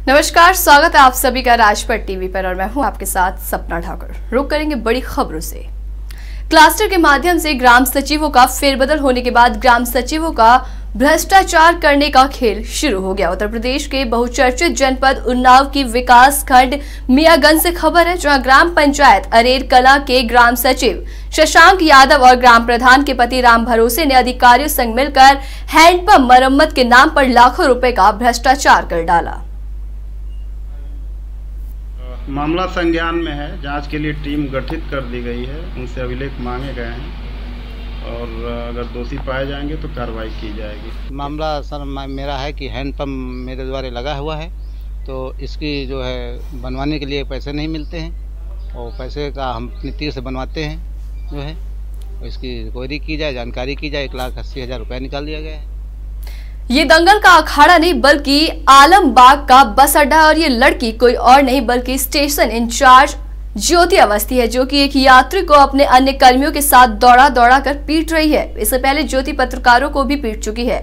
नमस्कार, स्वागत है आप सभी का राजपट टीवी पर और मैं हूं आपके साथ सपना ठाकुर। रुक करेंगे बड़ी खबरों से। क्लस्टर के माध्यम से ग्राम सचिवों का फेरबदल होने के बाद ग्राम सचिवों का भ्रष्टाचार करने का खेल शुरू हो गया। उत्तर प्रदेश के बहुचर्चित जनपद उन्नाव की विकास खंड मियागंज से खबर है, जहां ग्राम पंचायत अरेर कला के ग्राम सचिव शशांक यादव और ग्राम प्रधान के पति राम भरोसे ने अधिकारियों संग मिलकर हैंडपंप मरम्मत के नाम पर लाखों रुपए का भ्रष्टाचार कर डाला। मामला संज्ञान में है। जांच के लिए टीम गठित कर दी गई है। उनसे अभिलेख मांगे गए हैं और अगर दोषी पाए जाएंगे तो कार्रवाई की जाएगी। मामला सर मेरा है कि हैंडपंप मेरे द्वारा लगा हुआ है, तो इसकी जो है बनवाने के लिए पैसे नहीं मिलते हैं और पैसे का हम अपनी तीर से बनवाते हैं जो है, इसकी इंक्वायरी की जाए, जानकारी की जाए। 1,80,000 रुपये निकाल दिया गया है। ये दंगल का अखाड़ा नहीं बल्कि आलमबाग का बस अड्डा है और ये लड़की कोई और नहीं बल्कि स्टेशन इंचार्ज ज्योति अवस्थी है, जो कि एक यात्री को अपने अन्य कर्मियों के साथ दौड़ा दौड़ा कर पीट रही है। इससे पहले ज्योति पत्रकारों को भी पीट चुकी है।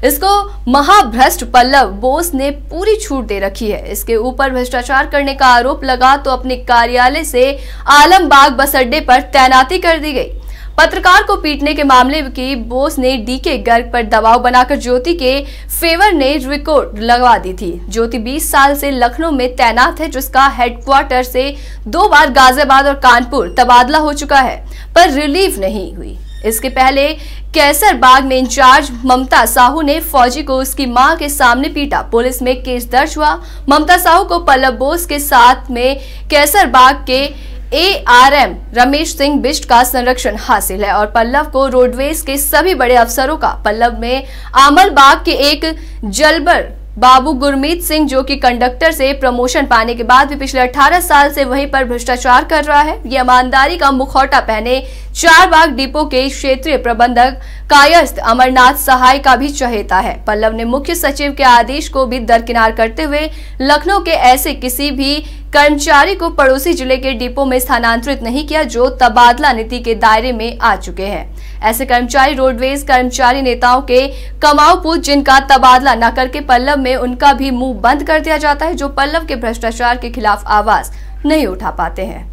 इसको महाभ्रष्ट पल्लव बोस ने पूरी छूट दे रखी है। इसके ऊपर भ्रष्टाचार करने का आरोप लगा तो अपने कार्यालय से आलमबाग बस अड्डे पर तैनाती कर दी गई। पत्रकार को पीटने के मामले की बोस ने डीके गर्ग पर दबाव बनाकर ज्योति के फेवर ने रिकॉर्ड लगवा दी थी। ज्योति 20 साल से लखनऊ में तैनात है, जिसका हेडक्वार्टर से 2 बार गाजियाबाद और कानपुर तबादला हो चुका है, पर रिलीव नहीं हुई। इसके पहले कैसरबाग में इंचार्ज ममता साहू ने फौजी को उसकी मां के सामने पीटा। पुलिस में केस दर्ज हुआ। ममता साहू को पल्लव बोस के साथ में कैसरबाग के ARM रमेश सिंह बिष्ट का संरक्षण हासिल है और पल्लव को रोडवेज के सभी बड़े अफसरों का। पल्लव में आमलबाग के एक जलबर बाबू गुरमीत सिंह, जो कि कंडक्टर से प्रमोशन पाने के बाद भी पिछले 18 साल से वहीं पर भ्रष्टाचार कर रहा है। ये ईमानदारी का मुखौटा पहने चारबाग डिपो के क्षेत्रीय प्रबंधक कायस्थ अमरनाथ सहाय का भी चहेता है। पल्लव ने मुख्य सचिव के आदेश को भी दरकिनार करते हुए लखनऊ के ऐसे किसी भी कर्मचारी को पड़ोसी जिले के डिपो में स्थानांतरित नहीं किया जो तबादला नीति के दायरे में आ चुके हैं। ऐसे कर्मचारी रोडवेज कर्मचारी नेताओं के कमाऊ पूत, जिनका तबादला न करके पल्लव में उनका भी मुंह बंद कर दिया जाता है, जो पल्लव के भ्रष्टाचार के खिलाफ आवाज नहीं उठा पाते हैं।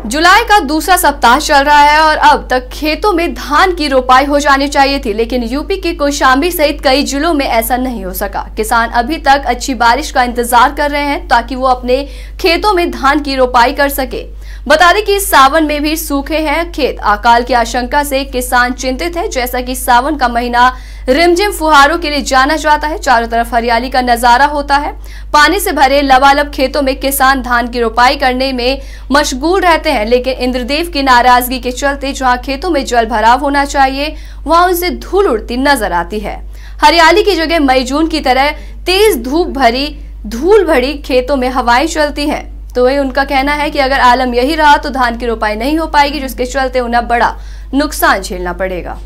जुलाई का दूसरा सप्ताह चल रहा है और अब तक खेतों में धान की रोपाई हो जानी चाहिए थी, लेकिन यूपी के कौशाम्बी सहित कई जिलों में ऐसा नहीं हो सका। किसान अभी तक अच्छी बारिश का इंतजार कर रहे हैं ताकि वो अपने खेतों में धान की रोपाई कर सके। बता दें कि सावन में भी सूखे हैं खेत। अकाल की आशंका से किसान चिंतित है। जैसा कि सावन का महीना रिमझिम फुहारों के लिए जाना जाता है, चारों तरफ हरियाली का नजारा होता है। पानी से भरे लबालब खेतों में किसान धान की रोपाई करने में मशगूल रहते हैं, लेकिन इंद्रदेव की नाराजगी के चलते जहां खेतों में जल भराव होना चाहिए वहां उनसे धूल उड़ती नजर आती है। हरियाली की जगह मई जून की तरह तेज धूल भरी खेतों में हवाएं चलती हैं। तो वही उनका कहना है कि अगर आलम यही रहा तो धान की रोपाई नहीं हो पाएगी, जिसके चलते उन्हें बड़ा नुकसान झेलना पड़ेगा।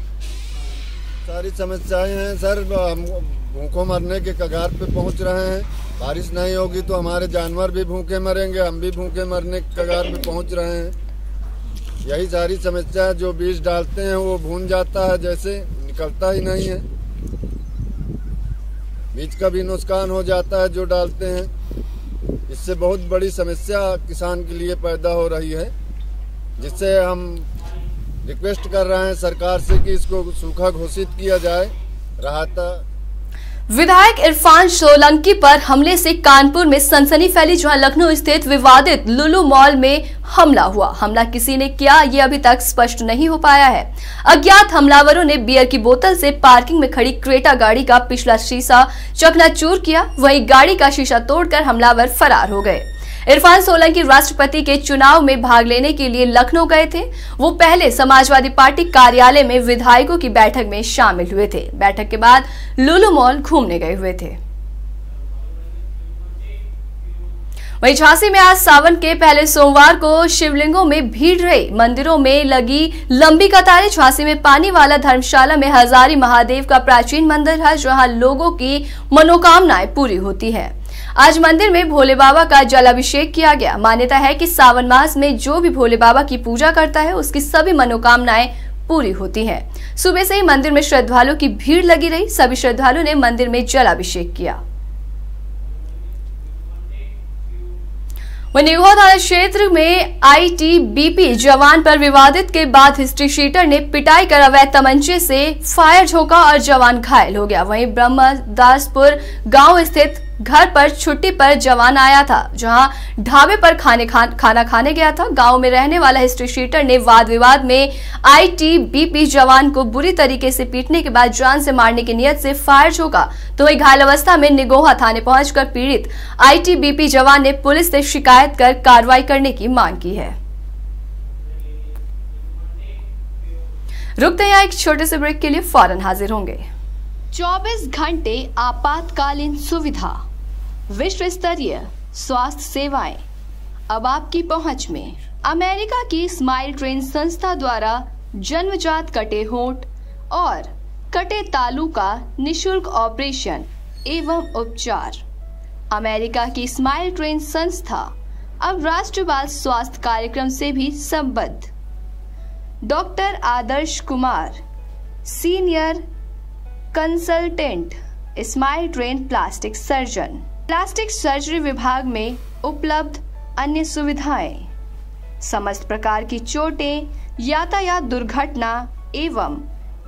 सारी समस्याएं हैं सर, हम भूखों मरने के कगार पे पहुंच रहे हैं। बारिश नहीं होगी तो हमारे जानवर भी भूखे मरेंगे, हम भी भूखे मरने के कगार पे पहुंच रहे हैं। यही सारी समस्या है। जो बीज डालते हैं वो भून जाता है, जैसे निकलता ही नहीं है। बीज का भी नुकसान हो जाता है जो डालते हैं। इससे बहुत बड़ी समस्या किसान के लिए पैदा हो रही है, जिससे हम रिक्वेस्ट कर रहे हैं सरकार से कि इसको सूखा घोषित किया जाए। राहत विधायक इरफान सोलंकी पर हमले से कानपुर में सनसनी फैली, जहां लखनऊ स्थित विवादित लुलु मॉल में हमला हुआ। हमला किसी ने किया ये अभी तक स्पष्ट नहीं हो पाया है। अज्ञात हमलावरों ने बियर की बोतल से पार्किंग में खड़ी क्रेटा गाड़ी का पिछला शीशा चकनाचूर किया, वहीं गाड़ी का शीशा तोड़कर हमलावर फरार हो गए। इरफान सोलंकी राष्ट्रपति के चुनाव में भाग लेने के लिए लखनऊ गए थे। वो पहले समाजवादी पार्टी कार्यालय में विधायकों की बैठक में शामिल हुए थे। बैठक के बाद लुलु मॉल घूमने गए हुए थे। वहीं झांसी में आज सावन के पहले सोमवार को शिवलिंगों में भीड़ रही। मंदिरों में लगी लंबी कतारें। झांसी में पानी वाला धर्मशाला में हजारी महादेव का प्राचीन मंदिर है, जहां लोगों की मनोकामनाएं पूरी होती है। आज मंदिर में भोले बाबा का जलाभिषेक किया गया। मान्यता है कि सावन मास में जो भी भोले बाबा की पूजा करता है उसकी सभी मनोकामनाएं पूरी होती हैं। सुबह से ही मंदिर में श्रद्धालुओं की भीड़ लगी रही। सभी श्रद्धालुओं ने मंदिर में जलाभिषेक किया। निगोहा थाना क्षेत्र में आईटीबीपी जवान पर विवादित के बाद हिस्ट्री शीटर ने पिटाई कर अवैध तमंचे से फायर झोंका और जवान घायल हो गया। वहीं ब्रह्मदासपुर गांव स्थित घर पर छुट्टी पर जवान आया था, जहां ढाबे पर खाना खाने गया था। गांव में रहने वाला हिस्ट्री शीटर ने वाद विवाद में आईटीबीपी जवान को बुरी तरीके से पीटने के बाद जान से मारने की नियत से फायर झोंका, तो वही घायल अवस्था में निगोहा थाने पहुंचकर पीड़ित आईटीबीपी जवान ने पुलिस से शिकायत कर कार्रवाई करने की मांग की है। रुकते हैं एक छोटे से ब्रेक के लिए, फौरन हाजिर होंगे। 24 घंटे आपातकालीन सुविधा, विश्व स्तरीय स्वास्थ्य सेवाएं अब आपकी पहुंच में। अमेरिका की स्माइल ट्रेन संस्था द्वारा जन्मजात कटे होंठ और कटे तालू का निशुल्क ऑपरेशन एवं उपचार। अमेरिका की स्माइल ट्रेन संस्था अब राष्ट्रीय बाल स्वास्थ्य कार्यक्रम से भी संबद्ध। Doctor Adarsh Kumar, senior consultant, smile train plastic surgeon, plastic surgery विभाग में उपलब्ध अन्य सुविधाएं, समस्त प्रकार की चोटें, यातायात दुर्घटना एवं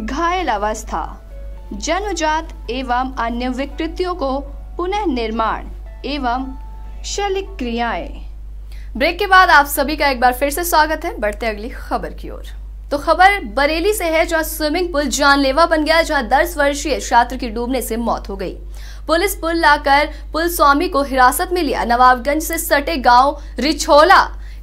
घायल अवस्था, जन्मजात एवं अन्य विकृतियों को पुनः निर्माण एवं शल्य क्रियाएं। ब्रेक के बाद आप सभी का एक बार फिर से स्वागत है। बढ़ते अगली खबर की ओर। तो खबर बरेली से है, जहां स्विमिंग पूल जानलेवा बन गया, जहां 10 वर्षीय छात्र की डूबने से मौत हो गई। पुलिस पुल लाकर पुल स्वामी को हिरासत में लिया। नवाबगंज से सटे गांव रिछोला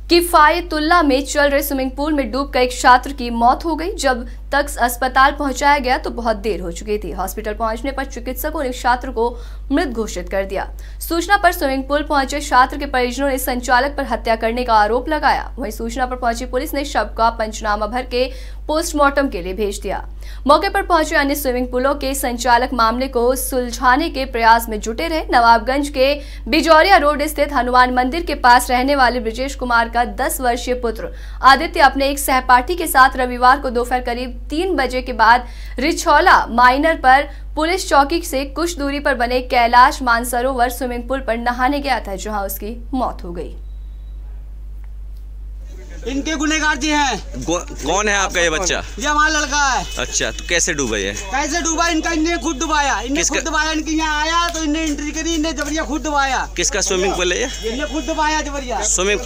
किफायतुल्ला में चल रहे स्विमिंग पूल में डूबकर एक छात्र की मौत हो गई। जब तक अस्पताल पहुंचाया गया तो बहुत देर हो चुकी थी। हॉस्पिटल पहुंचने पर चिकित्सकों ने छात्र को मृत घोषित कर दिया। सूचना पर स्विमिंग पूल पहुंचे छात्र के परिजनों ने संचालक पर हत्या करने का आरोप लगाया। वहीं सूचना पर पहुंची पुलिस ने शव का पंचनामा भर के पोस्टमार्टम के लिए भेज दिया। मौके पर पहुंचे अन्य स्विमिंग पूलों के संचालक मामले को सुलझाने के प्रयास में जुटे रहे। नवाबगंज के बिजौरिया रोड स्थित हनुमान मंदिर के पास रहने वाले ब्रजेश कुमार का 10 वर्षीय पुत्र आदित्य अपने एक सहपाठी के साथ रविवार को दोपहर करीब 3 बजे के बाद रिछौला माइनर पर पुलिस चौकी से कुछ दूरी पर बने कैलाश मानसरोवर स्विमिंग पूल पर नहाने गया था, जहां उसकी मौत हो गई। इनके गुनहगार जी हैं। कौन है आपका ये बच्चा? ये हमारा लड़का है। अच्छा, तो कैसे डूबा ये? कैसे डूबा? इनका इनने खुद डुबाया। इनके यहाँ आया तो इनने एंट्री करी, इनने जबरिया खुद डुबाया। किसका स्विमिंग पूल है ये? इनने खुद डुबाया जबरिया स्विमिंग।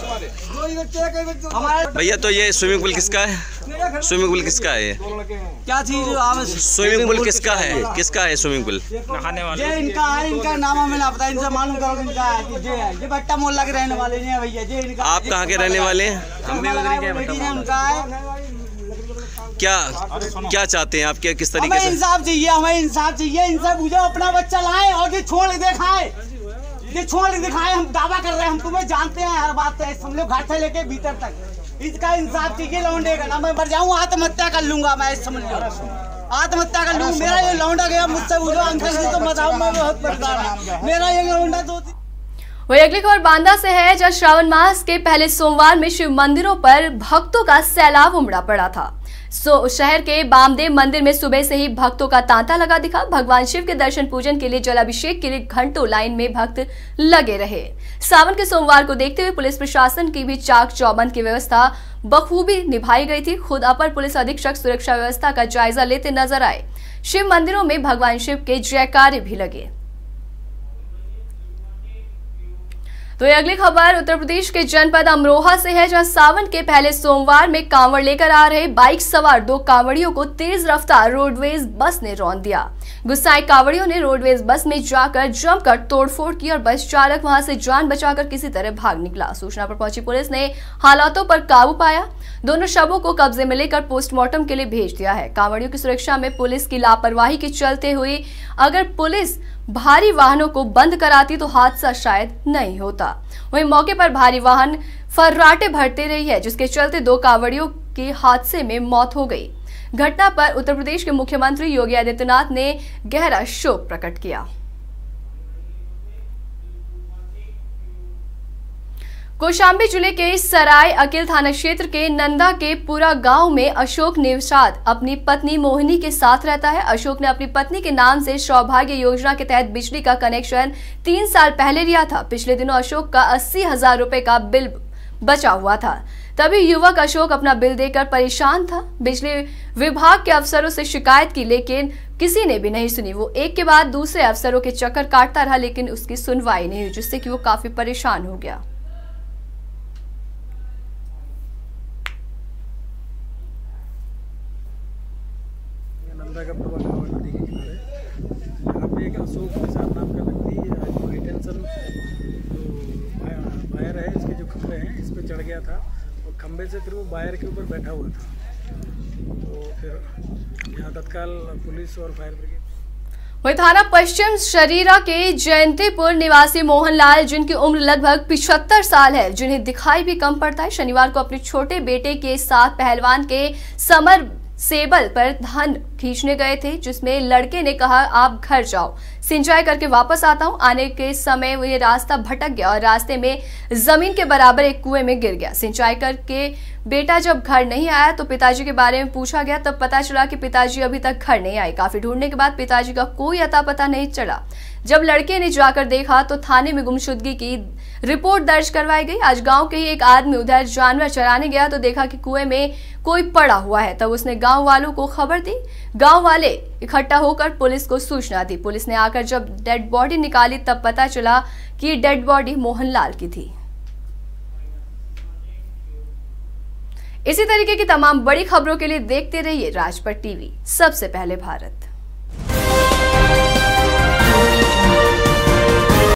भैया तो ये स्विमिंग पूल किसका है? स्विमिंग पूल किसका है ये? क्या चीज? स्विमिंग पूल किसका है? किसका है स्विमिंग पूल? नहाने वाले। ये इनका है, इनका नाम हमें ना पता, इनसे मालूम करो इनका है। ये बट्टा मोहल्ला के रहने वाले हैं भैया। ये इनका। आप कहाँ के रहने वाले हैं? क्या चाहते हैं आप? क्या किस तरीके से? इंसाफ चाहिए, हमें इंसाफ चाहिए। इनसे पूछो अपना बच्चा लाए और ये छोड़ दिखाए, ये छोड़ दिखाए। हम दावा कर रहे हैं, हम तुम्हें जानते हैं हर बात से, हम लोग घर से लेके भीतर तक। इसका इंसाफ चाहिए लौंडे का। ना मैं मर जाऊँ आत्महत्या कर लूंगा, मैं समझ लो आत्महत्या कर लूंगा। मेरा ये लौंडा गया, मुझसे पूछो अंकल जी तो बताऊँ, मैं बहुत परेशान। मेरा ये लौंडा तो। वही अगली खबर बांदा से है, जहां श्रावण मास के पहले सोमवार में शिव मंदिरों पर भक्तों का सैलाब उमड़ा पड़ा था। शहर के बामदेव मंदिर में सुबह से ही भक्तों का तांता लगा दिखा। भगवान शिव के दर्शन पूजन के लिए जलाभिषेक के लिए घंटों लाइन में भक्त लगे रहे। सावन के सोमवार को देखते हुए पुलिस प्रशासन की भी चाक चौबंद की व्यवस्था बखूबी निभाई गई थी। खुद अपर पुलिस अधीक्षक सुरक्षा व्यवस्था का जायजा लेते नजर आए। शिव मंदिरों में भगवान शिव के जयकारे भी लगे। तो ये अगली खबर उत्तर प्रदेश के जनपद अमरोहा से है, जहां सावन के पहले सोमवार में कांवड़ लेकर आ रहे बाइक सवार 2 कांवड़ियों को तेज रफ्तार रोडवेज बस ने रौंद दिया। गुस्साए कांवड़ियों ने रोडवेज बस में जाकर जमकर तोड़फोड़ की और बस चालक वहां से जान बचाकर किसी तरह भाग निकला। सूचना पर पहुंची पुलिस ने हालातों पर काबू पाया। दोनों शवों को कब्जे में लेकर पोस्टमार्टम के लिए भेज दिया है। कांवड़ियों की सुरक्षा में पुलिस की लापरवाही के चलते हुए अगर पुलिस भारी वाहनों को बंद कराती तो हादसा शायद नहीं होता। वहीं मौके पर भारी वाहन फर्राटे भरते रही है, जिसके चलते 2 कांवड़ियों की हादसे में मौत हो गई। घटना पर उत्तर प्रदेश के मुख्यमंत्री योगी आदित्यनाथ ने गहरा शोक प्रकट किया। कौशाम्बी जिले के सराय अकिल थाना क्षेत्र के नंदा के पूरा गांव में अशोक निषाद अपनी पत्नी मोहिनी के साथ रहता है। अशोक ने अपनी पत्नी के नाम से सौभाग्य योजना के तहत बिजली का कनेक्शन 3 साल पहले लिया था। पिछले दिनों अशोक का 80,000 रुपए का बिल बचा हुआ था। तभी युवक अशोक अपना बिल देकर परेशान था। बिजली विभाग के अफसरों से शिकायत की, लेकिन किसी ने भी नहीं सुनी। वो एक के बाद दूसरे अफसरों के चक्कर काटता रहा, लेकिन उसकी सुनवाई नहीं हुई, जिससे कि वो काफी परेशान हो गया। नंदा का पूर्वा गाँव नदी के किनारे यहाँ पे एक अशोक निषाद नाम का व्यक्ति हाई टेंशन जो वायर है, इसके जो खंभे हैं इस पे चढ़ गया था और खंभे से फिर वो वायर के ऊपर बैठा हुआ था। तो फिर यहाँ तत्काल पुलिस और फायर ब्रिगेड। वही थाना पश्चिम शरीरा के जयंतीपुर निवासी मोहनलाल, जिनकी उम्र लगभग 75 साल है, जिन्हें दिखाई भी कम पड़ता है, शनिवार को अपने छोटे बेटे के साथ पहलवान के समर सेबल पर धान खींचने गए थे, जिसमें लड़के ने कहा आप घर जाओ, सिंचाई करके वापस आता हूं। आने के समय वो ये रास्ता भटक गया और रास्ते में जमीन के बराबर एक कुएं में गिर गया। सिंचाई करके बेटा जब घर नहीं आया तो पिताजी के बारे में पूछा गया, तब पता चला कि पिताजी अभी तक घर नहीं आए। काफी ढूंढने के बाद पिताजी का कोई अता पता नहीं चला। जब लड़के ने जाकर देखा तो थाने में गुमशुदगी की रिपोर्ट दर्ज करवाई गई। आज गांव के ही एक आदमी उधर जानवर चराने गया तो देखा कि कुएं में कोई पड़ा हुआ है। तब उसने गांव वालों को खबर दी। गांव वाले इकट्ठा होकर पुलिस को सूचना दी। पुलिस ने आकर जब डेड बॉडी निकाली तब पता चला कि ये डेड बॉडी मोहनलाल की थी। इसी तरीके की तमाम बड़ी खबरों के लिए देखते रहिए राजपट टीवी, सबसे पहले भारत।